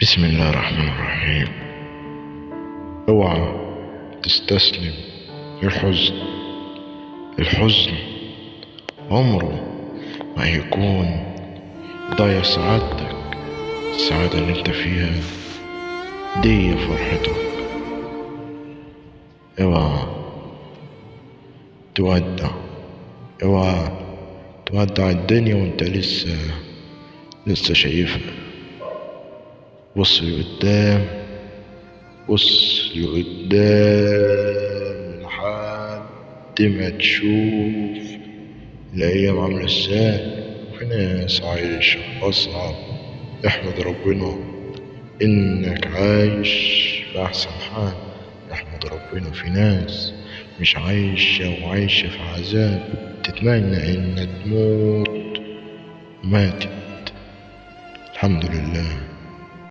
بسم الله الرحمن الرحيم. اوعى تستسلم للحزن. الحزن عمره ما هيكون ضيع سعادتك. السعادة اللي انت فيها دي فرحتك. اوعى تودع اوعى تودع الدنيا وانت لسه شايفها. بص لقدام، بص لقدام لحد ما تشوف الأيام عاملة ازاي. في ناس عايشة أصعب. احمد ربنا إنك عايش في أحسن حال. احمد ربنا في ناس مش عايشة وعايشة في عذاب، تتمنى إنها تموت وماتت. الحمد لله.